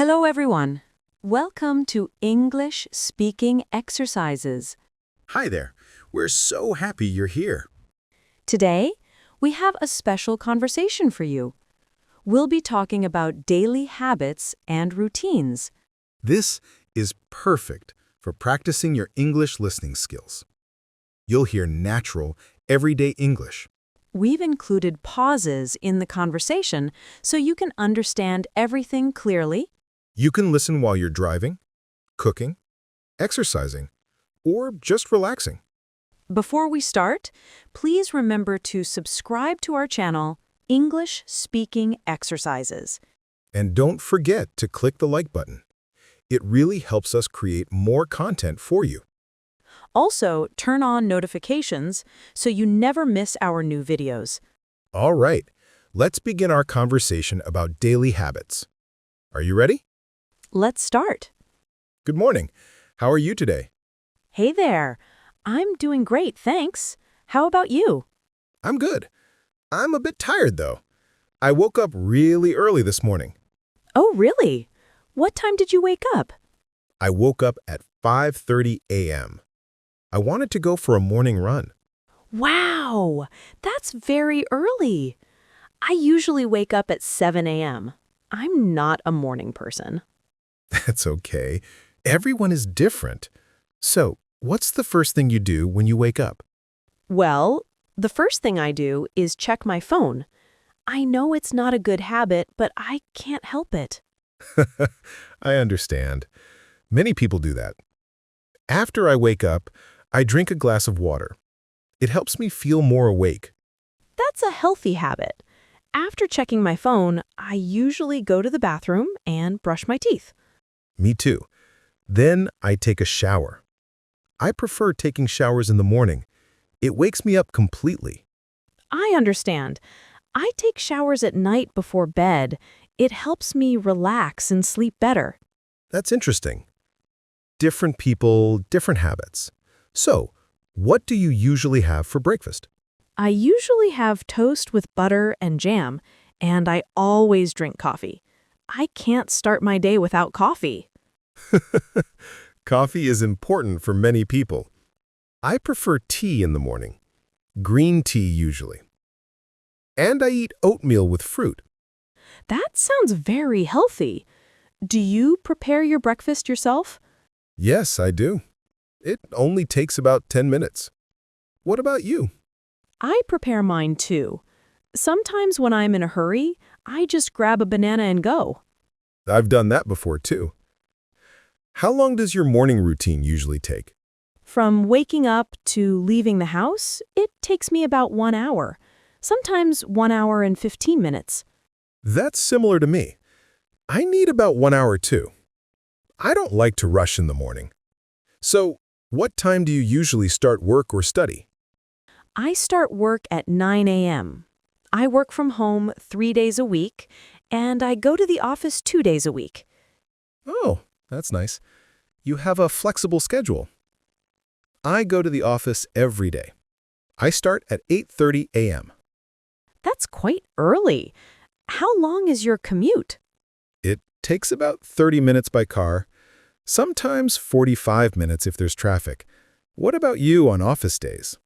Hello, everyone. Welcome to English Speaking Exercises. Hi there. We're so happy you're here. Today, we have a special conversation for you. We'll be talking about daily habits and routines. This is perfect for practicing your English listening skills. You'll hear natural, everyday English. We've included pauses in the conversation so you can understand everything clearly. You can listen while you're driving, cooking, exercising, or just relaxing. Before we start, please remember to subscribe to our channel, English Speaking Exercises. And don't forget to click the like button. It really helps us create more content for you. Also, turn on notifications so you never miss our new videos. All right, let's begin our conversation about daily habits. Are you ready? Let's start. Good morning. How are you today? Hey there. I'm doing great, thanks. How about you? I'm good. I'm a bit tired, though. I woke up really early this morning. Oh, really? What time did you wake up? I woke up at 5:30 a.m. I wanted to go for a morning run. Wow, that's very early. I usually wake up at 7 a.m. I'm not a morning person. That's okay. Everyone is different. So, what's the first thing you do when you wake up? Well, the first thing I do is check my phone. I know it's not a good habit, but I can't help it. I understand. Many people do that. After I wake up, I drink a glass of water. It helps me feel more awake. That's a healthy habit. After checking my phone, I usually go to the bathroom and brush my teeth. Me too. Then I take a shower. I prefer taking showers in the morning. It wakes me up completely. I understand. I take showers at night before bed. It helps me relax and sleep better. That's interesting. Different people, different habits. So, what do you usually have for breakfast? I usually have toast with butter and jam, and I always drink coffee. I can't start my day without coffee. Coffee is important for many people. I prefer tea in the morning. Green tea usually. And I eat oatmeal with fruit. That sounds very healthy. Do you prepare your breakfast yourself? Yes, I do. It only takes about 10 minutes. What about you? I prepare mine too. Sometimes when I'm in a hurry, I just grab a banana and go. I've done that before too. How long does your morning routine usually take? From waking up to leaving the house, it takes me about 1 hour. Sometimes 1 hour and 15 minutes. That's similar to me. I need about 1 hour too. I don't like to rush in the morning. So, what time do you usually start work or study? I start work at 9 a.m. I work from home 3 days a week, and I go to the office 2 days a week. Oh, that's nice. You have a flexible schedule. I go to the office every day. I start at 8:30 a.m. That's quite early. How long is your commute? It takes about 30 minutes by car, sometimes 45 minutes if there's traffic. What about you on office days?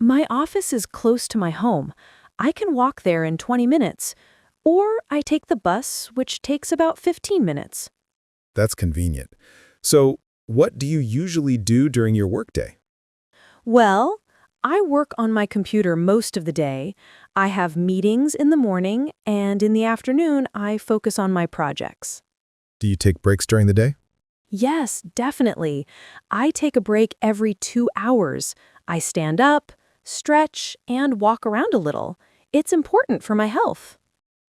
My office is close to my home. I can walk there in 20 minutes, or I take the bus, which takes about 15 minutes. That's convenient. So, what do you usually do during your workday? Well, I work on my computer most of the day. I have meetings in the morning, and in the afternoon, I focus on my projects. Do you take breaks during the day? Yes, definitely. I take a break every 2 hours. I stand up, stretch, and walk around a little. It's important for my health.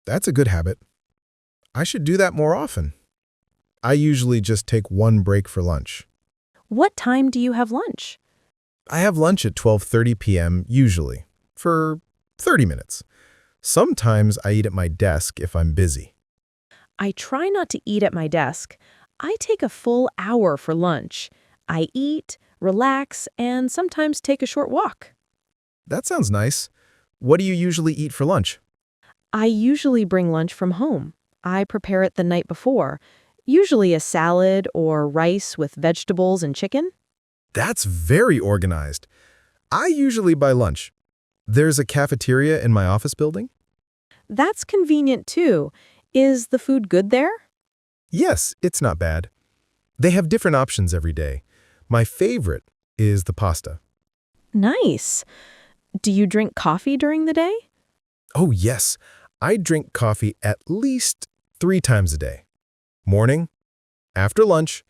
That's a good habit. I should do that more often. I usually just take one break for lunch. What time do you have lunch? I have lunch at 12:30 p.m. usually, for 30 minutes. Sometimes I eat at my desk if I'm busy. I try not to eat at my desk. I take a full hour for lunch. I eat, relax, and sometimes take a short walk. That sounds nice. What do you usually eat for lunch? I usually bring lunch from home. I prepare it the night before. usually a salad or rice with vegetables and chicken. That's very organized. I usually buy lunch. There's a cafeteria in my office building? That's convenient too. Is the food good there? Yes, it's not bad. They have different options every day. My favorite is the pasta. Nice. Do you drink coffee during the day? Oh, yes. I drink coffee at least 3 times a day. Morning, after lunch,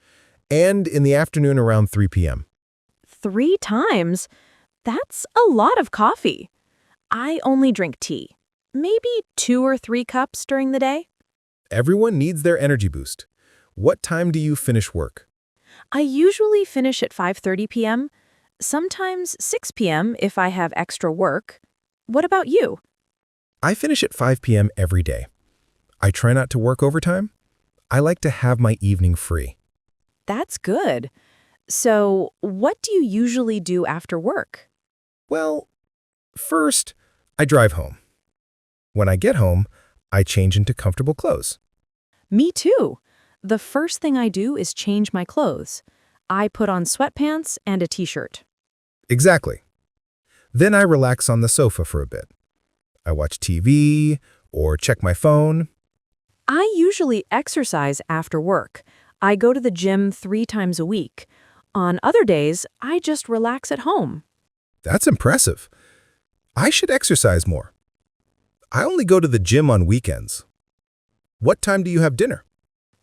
and in the afternoon around 3 p.m. 3 times? That's a lot of coffee. I only drink tea. Maybe 2 or 3 cups during the day. Everyone needs their energy boost. What time do you finish work? I usually finish at 5:30 p.m., sometimes 6 p.m. if I have extra work. What about you? I finish at 5 p.m. every day. I try not to work overtime. I like to have my evening free. That's good. So, what do you usually do after work? Well, first, I drive home. When I get home, I change into comfortable clothes. Me too. The first thing I do is change my clothes. I put on sweatpants and a t-shirt. Exactly. Then I relax on the sofa for a bit. I watch TV or check my phone. I usually exercise after work. I go to the gym 3 times a week. On other days, I just relax at home. That's impressive. I should exercise more. I only go to the gym on weekends. What time do you have dinner?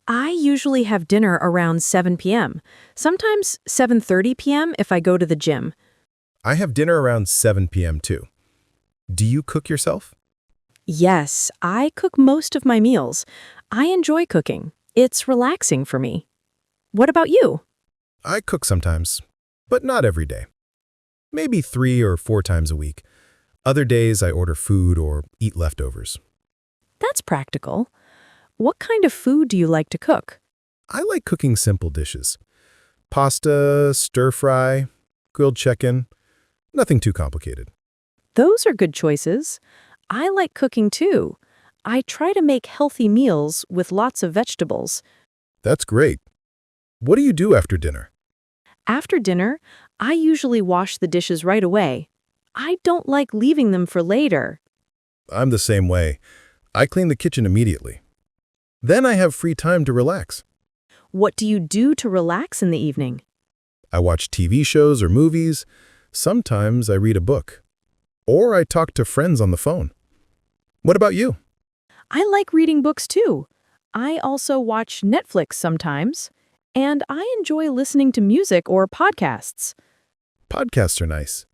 I usually have dinner around 7 p.m., sometimes 7:30 p.m. if I go to the gym. I have dinner around 7 p.m. too. Do you cook yourself? Yes, I cook most of my meals. I enjoy cooking. It's relaxing for me. What about you? I cook sometimes, but not every day. Maybe 3 or 4 times a week. Other days I order food or eat leftovers. That's practical. What kind of food do you like to cook? I like cooking simple dishes. Pasta, stir-fry, grilled chicken. Nothing too complicated. Those are good choices. I like cooking too. I try to make healthy meals with lots of vegetables. That's great. What do you do after dinner? After dinner, I usually wash the dishes right away. I don't like leaving them for later. I'm the same way. I clean the kitchen immediately. Then I have free time to relax. What do you do to relax in the evening? I watch TV shows or movies. Sometimes I read a book. Or I talk to friends on the phone. What about you? I like reading books too. I also watch Netflix sometimes, and I enjoy listening to music or podcasts. Podcasts are nice.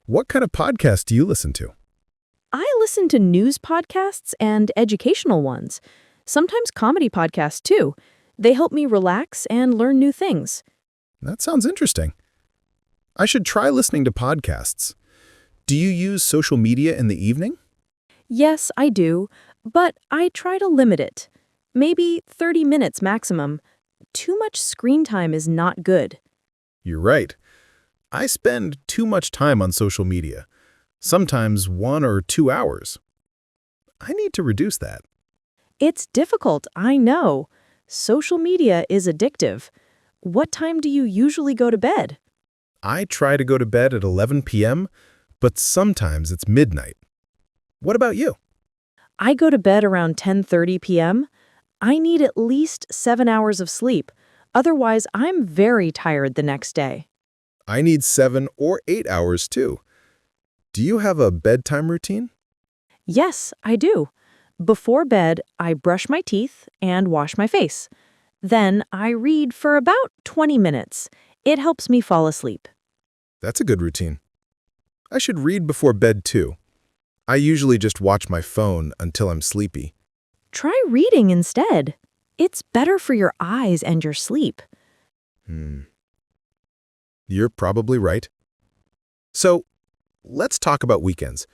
What kind of podcasts do you listen to? I listen to news podcasts and educational ones, sometimes comedy podcasts too. They help me relax and learn new things. That sounds interesting. I should try listening to podcasts. Do you use social media in the evening? Yes, I do, but I try to limit it. Maybe 30 minutes maximum. Too much screen time is not good. You're right. I spend too much time on social media, sometimes 1 or 2 hours. I need to reduce that. It's difficult, I know. Social media is addictive. What time do you usually go to bed? I try to go to bed at 11 p.m., but sometimes it's midnight. What about you? I go to bed around 10:30 p.m. I need at least 7 hours of sleep. Otherwise, I'm very tired the next day. I need 7 or 8 hours too. Do you have a bedtime routine? Yes, I do. Before bed, I brush my teeth and wash my face. Then I read for about 20 minutes. It helps me fall asleep. That's a good routine. I should read before bed too. I usually just watch my phone until I'm sleepy. Try reading instead. It's better for your eyes and your sleep. You're probably right. So, let's talk about weekends.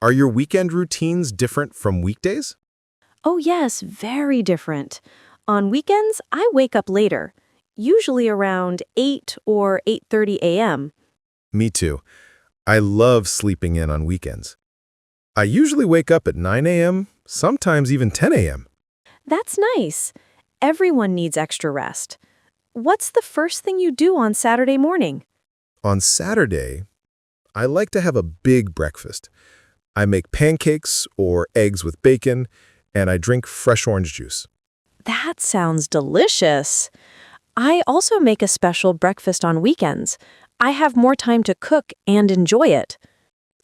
Are your weekend routines different from weekdays? Oh yes, very different. On weekends, I wake up later, usually around 8 or 8:30 a.m. Me too. I love sleeping in on weekends. I usually wake up at 9 a.m., sometimes even 10 a.m. That's nice. Everyone needs extra rest. What's the first thing you do on Saturday morning? On Saturday, I like to have a big breakfast. I make pancakes or eggs with bacon, and I drink fresh orange juice. That sounds delicious. I also make a special breakfast on weekends. I have more time to cook and enjoy it.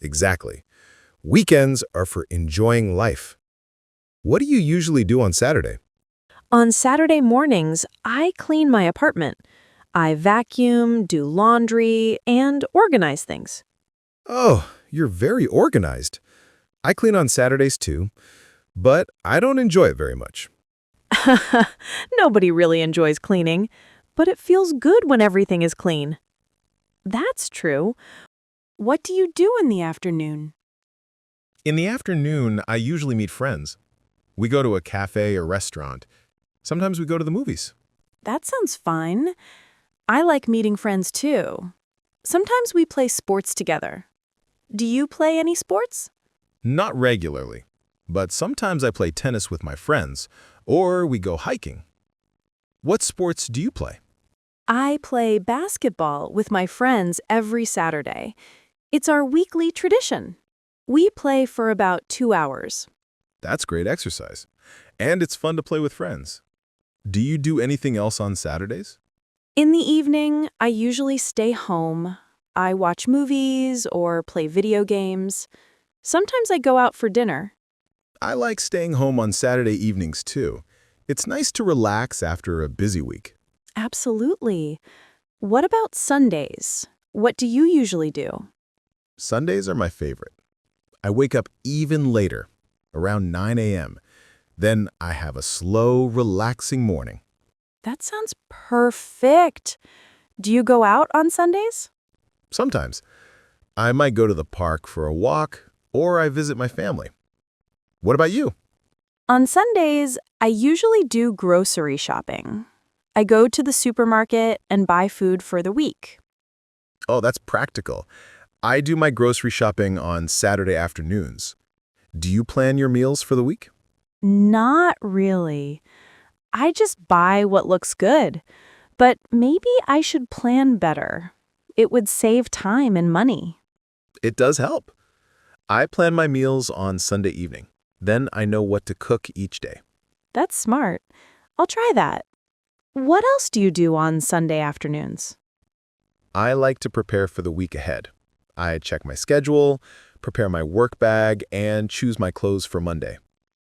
Exactly. Weekends are for enjoying life. What do you usually do on Saturday? On Saturday mornings, I clean my apartment. I vacuum, do laundry, and organize things. Oh, you're very organized. I clean on Saturdays too, but I don't enjoy it very much. Nobody really enjoys cleaning, but it feels good when everything is clean. That's true. What do you do in the afternoon? In the afternoon, I usually meet friends. We go to a cafe or restaurant. Sometimes we go to the movies. That sounds fine. I like meeting friends too. Sometimes we play sports together. Do you play any sports? Not regularly, but sometimes I play tennis with my friends, or we go hiking. What sports do you play? I play basketball with my friends every Saturday. It's our weekly tradition. We play for about 2 hours. That's great exercise. And it's fun to play with friends. Do you do anything else on Saturdays? In the evening, I usually stay home. I watch movies or play video games. Sometimes I go out for dinner. I like staying home on Saturday evenings too. It's nice to relax after a busy week. Absolutely. What about Sundays? What do you usually do? Sundays are my favorite. I wake up even later, around 9 a.m. Then I have a slow, relaxing morning. That sounds perfect. Do you go out on Sundays? Sometimes, I might go to the park for a walk, or I visit my family. What about you? On Sundays, I usually do grocery shopping. I go to the supermarket and buy food for the week. Oh, that's practical. I do my grocery shopping on Saturday afternoons. Do you plan your meals for the week? Not really. I just buy what looks good. But maybe I should plan better. It would save time and money. It does help. I plan my meals on Sunday evening. Then I know what to cook each day. That's smart. I'll try that. What else do you do on Sunday afternoons? I like to prepare for the week ahead. I check my schedule, prepare my work bag, and choose my clothes for Monday.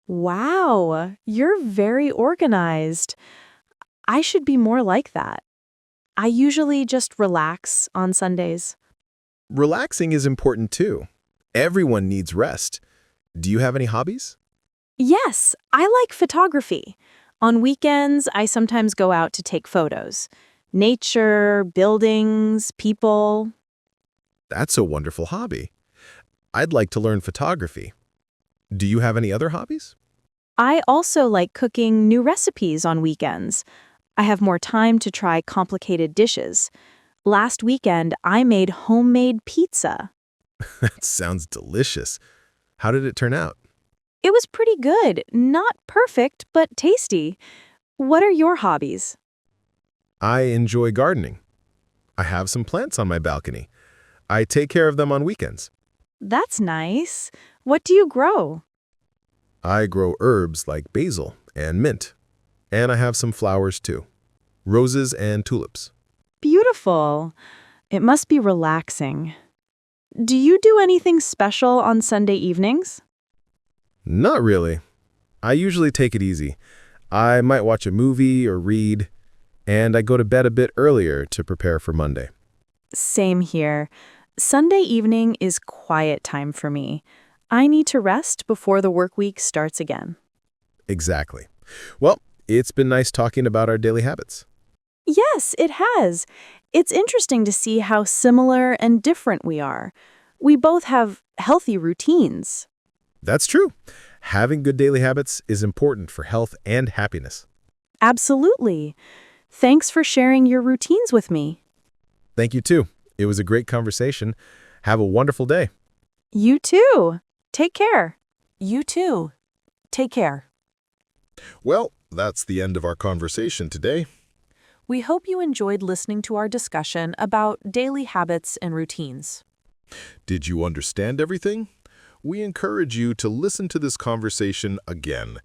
Wow, you're very organized. I should be more like that. I usually just relax on Sundays. Relaxing is important too. Everyone needs rest. Do you have any hobbies? Yes, I like photography. On weekends, I sometimes go out to take photos. Nature, buildings, people. That's a wonderful hobby. I'd like to learn photography. Do you have any other hobbies? I also like cooking new recipes on weekends. I have more time to try complicated dishes. Last weekend, I made homemade pizza. That sounds delicious. How did it turn out? It was pretty good. Not perfect, but tasty. What are your hobbies? I enjoy gardening. I have some plants on my balcony. I take care of them on weekends. That's nice. What do you grow? I grow herbs like basil and mint. And I have some flowers too. Roses and tulips. Beautiful. It must be relaxing. Do you do anything special on Sunday evenings? Not really. I usually take it easy. I might watch a movie or read, and I go to bed a bit earlier to prepare for Monday. Same here. Sunday evening is quiet time for me. I need to rest before the work week starts again. Exactly. Well, it's been nice talking about our daily habits. Yes, it has. It's interesting to see how similar and different we are. We both have healthy routines. That's true. Having good daily habits is important for health and happiness. Absolutely. Thanks for sharing your routines with me. Thank you too. It was a great conversation. Have a wonderful day. You too. Take care. You too. Take care. Well, that's the end of our conversation today. We hope you enjoyed listening to our discussion about daily habits and routines. Did you understand everything? We encourage you to listen to this conversation again.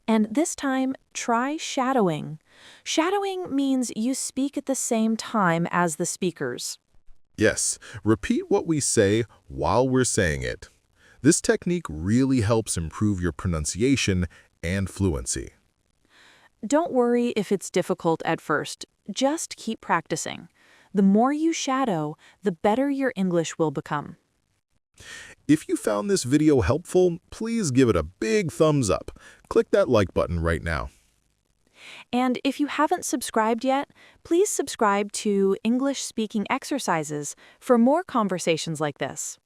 And this time, try shadowing. Shadowing means you speak at the same time as the speakers. Yes, repeat what we say while we're saying it. This technique really helps improve your pronunciation and fluency. Don't worry if it's difficult at first. Just keep practicing. The more you shadow, the better your English will become. If you found this video helpful, please give it a big thumbs up. Click that like button right now. And if you haven't subscribed yet, please subscribe to English Speaking Exercises for more conversations like this.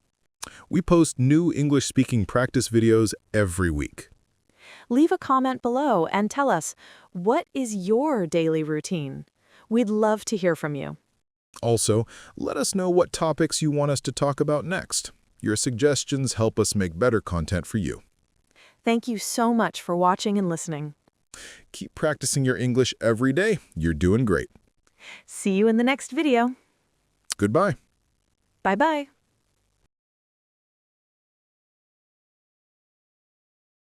We post new English speaking practice videos every week. Leave a comment below and tell us, what is your daily routine? We'd love to hear from you. Also, let us know what topics you want us to talk about next. Your suggestions help us make better content for you. Thank you so much for watching and listening. Keep practicing your English every day. You're doing great. See you in the next video. Goodbye. Bye-bye.